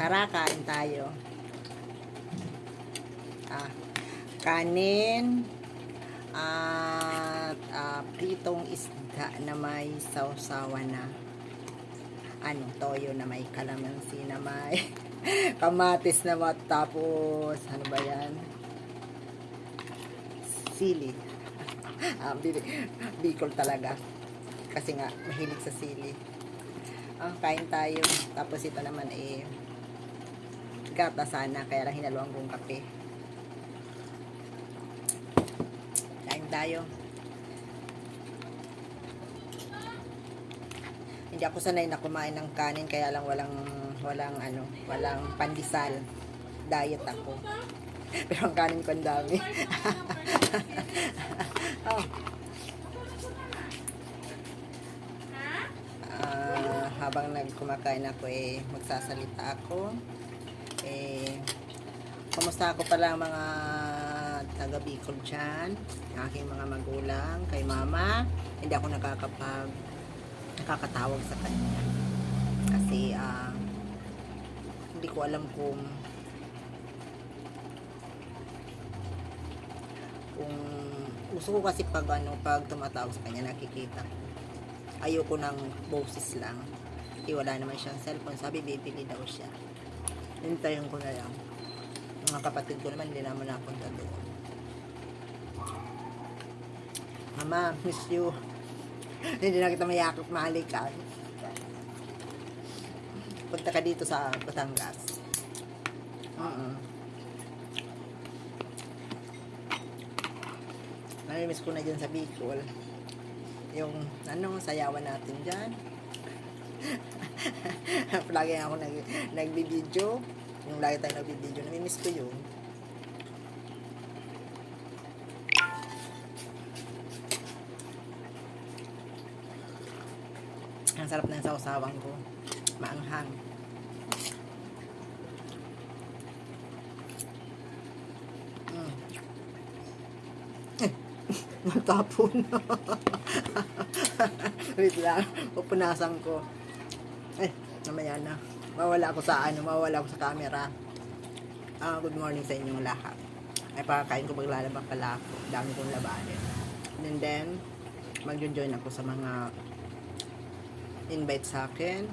Tara, kain tayo. Kanin at pritong isda na may sausawan na toyo na may kalamansi na may kamatis na matapos ano ba yan? Sili. Bicol talaga. Kasi nga mahilig sa sili. Kain tayo. Tapos ito naman gata sana kaya lang hinaluan kong kape. Kain tayo. Hindi ako sanay na kumain ng kanin kaya lang walang pandesal. Diet ako. Pero ang kanin ko ang dami. Habang nagkumakain ako magsasalita ako. Kumusta ako pala mga taga Bicol dyan, aking mga magulang, kay mama. Hindi ako nakakatawag sa kanya kasi hindi ko alam kung gusto ko kasi pag tumatawag sa kanya nakikita ko. Ayoko ng boses lang. Wala naman siyang cellphone. Sabi bibili daw siya. Hintayin ko na lang. Mga kapatid ko naman hindi naman napunta doon. Mama, miss you. Hindi na kita mayakap mahalikan. Punta ka dito sa Batangas. Namimiss ko na dyan sa Bicol. Yung sayawan natin dyan. Lagi ako nagbibideo. Yung lagi tayo nagbibideo. Namimiss ko yun. Ang sarap ng sausawan ko. Maanghang. Matapon. Wait lang. Pupunasan ko. Namaya na. Mawala ako sa camera. Good morning sa inyong lahat. Pakakain ko maglalaba pala ako. Dami kong labanin. And then, mag-join ako sa mga invite sa akin.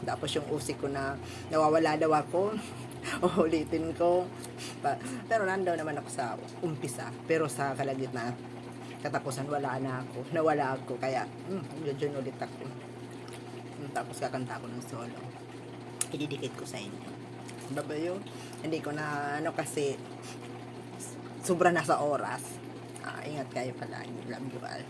Tapos yung usik ko na nawawala daw ako. Ulitin ko. Pero nandaw naman ako sa umpisa. Pero sa kalagitnaan, katapusan nawala ako. Kaya, mag-join ulit ako. Tapos kakanta ko ng solo. Ididikit ko sa inyo. Babayo, hindi ko na kasi sobra na sa oras. Ingat kayo palagi. Love you all.